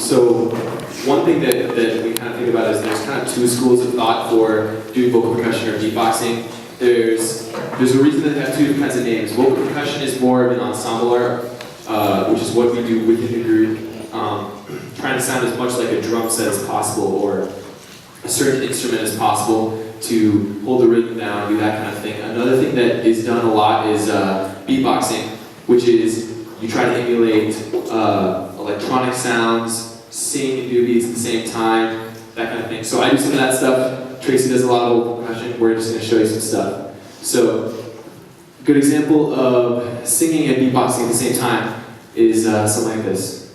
So one thing that we kind of think about is there's kind of two schools of thought for doing vocal percussion or beatboxing. There's a reason that they have two different kinds of names. Vocal percussion is more of an ensemble art, which is what we do within the group, trying to sound as much like a drum set as possible or a certain instrument as possible to hold the rhythm down, do that kind of thing. Another thing that is done a lot is beatboxing, which is you try to emulate electronic sounds, sing and do beats at the same time, that kind of thing. So I do some of that stuff. Tracy does a lot of vocal percussion. We're just going to show you some stuff. So a good example of singing and beatboxing at the same time is something like this.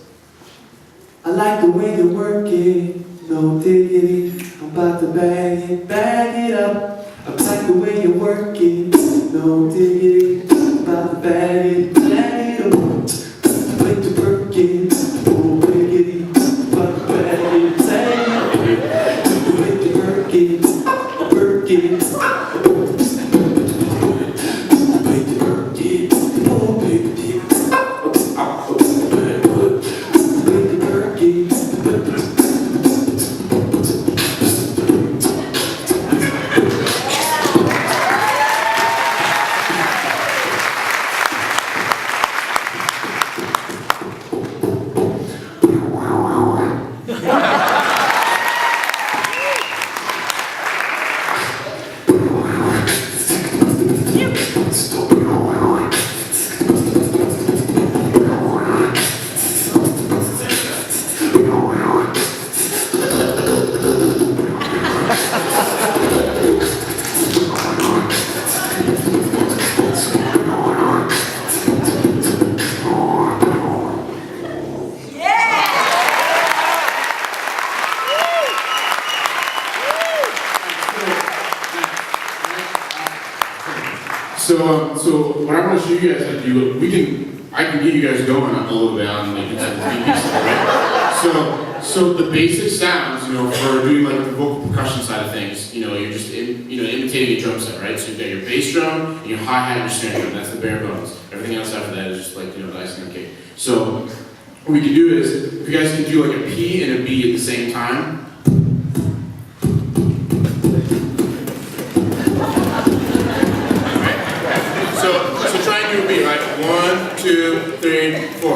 I like the way you work it, no diggity. I'm about to bag it up. I like the way you work it, no diggity. I'm about to bag it up. Wait to work it, oh diggity. About to bag it, wait to work it, work it. Wait to work it, oh diggity. So what I want to show you guys how to do, I can get you guys going a little bit on like right? So the basic sounds, for doing like the vocal percussion side of things, you're just imitating a drum set, right? So you've got your bass drum, and your hi-hat, and your snare drum. That's the bare bones. Everything else after that is just like the icing on the cake. So what we can do is, if you guys can do like a P and a B at the same time. So try and do a beat, right? 1, 2, 3, 4.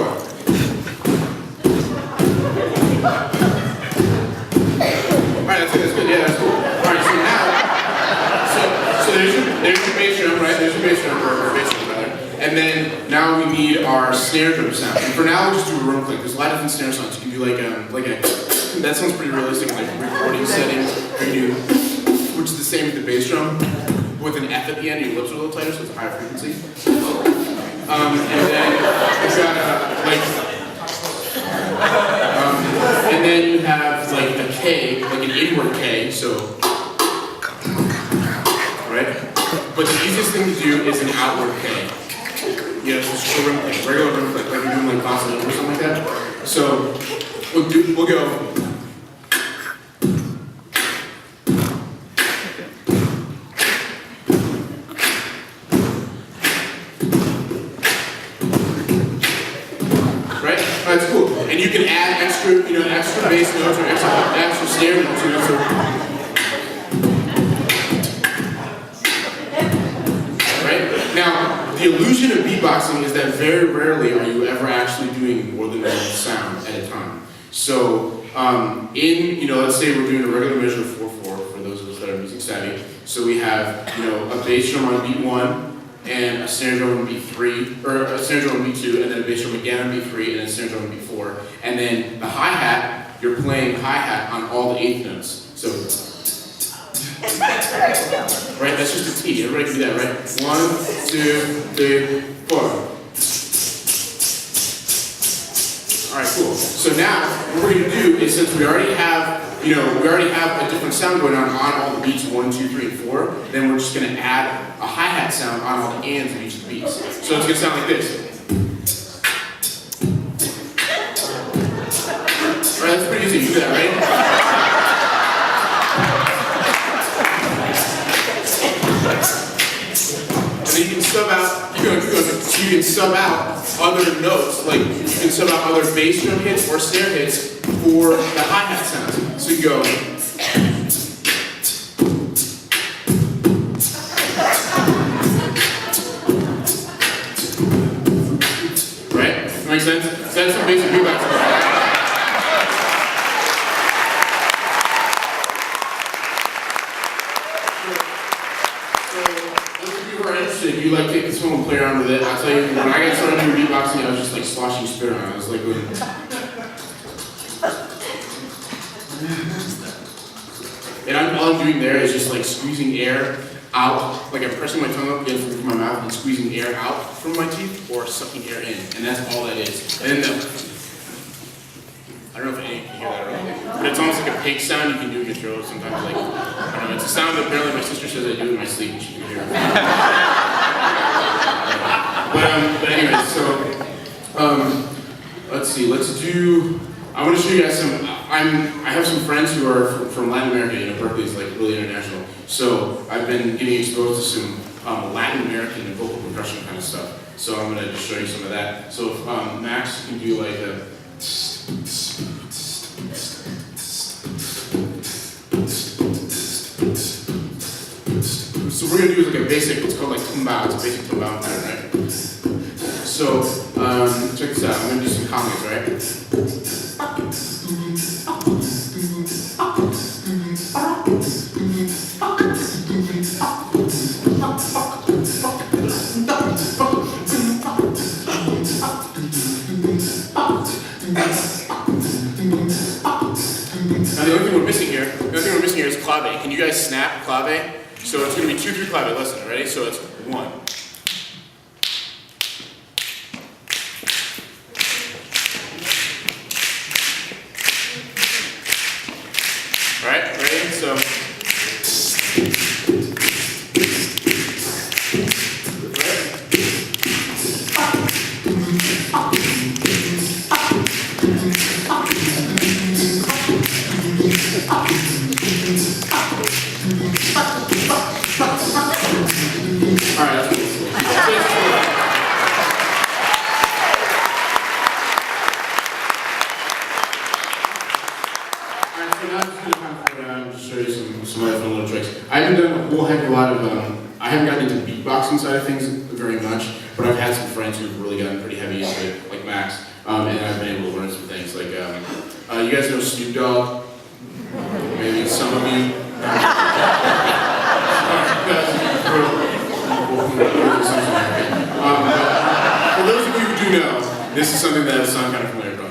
Alright, that's good, yeah, that's cool. Alright, so now, so there's your bass drum, right? There's your bass drum, or bass drum, rather. And then now we need our snare drum sound. And for now, we'll just do a room click. There's a lot of different snare sounds. You can do that sounds pretty realistic in like recording settings. You can do, which is the same with the bass drum. With an F at the end, your lips are a little tighter, so it's a higher frequency. And then you've got and then you have like a K, like an inward K, so, right? But the easiest thing to do is an outward K. Yeah, so it's just a rim click, regular rim click, like you're doing like bossa nova or something like that. So we'll go. That's cool. And you can add extra bass notes or extra snare notes, so. Right? Now, the illusion of beatboxing is that very rarely are you ever actually doing more than one sound at a time. So, let's say we're doing a regular measure of 4/4 for those of us that are music savvy. So we have, a bass drum on beat 1. And a snare drum on beat 3, or a snare drum on beat 2, and then a bass drum again on beat 3, and then a snare drum on beat 4. And then the hi-hat, you're playing hi-hat on all the 8th notes. So, right, that's just a T. Everybody can do that, right? 1, 2, 3, 4. Alright, cool. So now, what we're going to do is, since we already have a different sound going on all the beats 1, 2, 3, and 4, then we're just going to add a hi-hat sound on all the ands of each of the beats. So it's going to sound like this. Alright, that's pretty easy. You do that, right? And then you can sub out So you can sub out other notes, like you can sub out other bass drum hits or snare hits for the hi-hat sounds. So you go. Right? That makes sense? So that's some basic beatboxing. If you like take this home and play around with it, I'll tell you, when I got started doing beatboxing, I was just like sloshing spit around. I was like going. And all I'm doing there is just like squeezing air out, like I'm pressing my tongue up against the roof of my mouth and squeezing air out from my teeth or sucking air in. And that's all that is. And then I don't know if any of you can hear that or not, but it's almost like a pig sound you can do in your throat sometimes. Like, I don't know, it's a sound that apparently my sister says I do in my sleep and she can hear it. But anyway, so, let's see, I want to show you guys I have some friends who are from Latin America, you know, Berkeley is like really international. So I've been getting exposed to some Latin American and vocal percussion kind of stuff. So I'm going to just show you some of that. So if Max can do like a... So we're going to do like a basic, it's called like tumbao, it's a basic tumbao pattern, right? So, check this out, I'm going to do some comments, right? Now the only thing we're missing here is clave. Can you guys snap clave? So it's going to be 2-3 clave. Listen, ready? So it's 1. Right? Ready? So. I haven't done a whole heck of a lot of, I haven't gotten into beatboxing side of things very much, but I've had some friends who've really gotten pretty heavy into it, like Max, and I've been able to learn some things, like, you guys know Snoop Dogg? Maybe some of you. For those of you who do know, this is something that will sound kind of familiar, probably.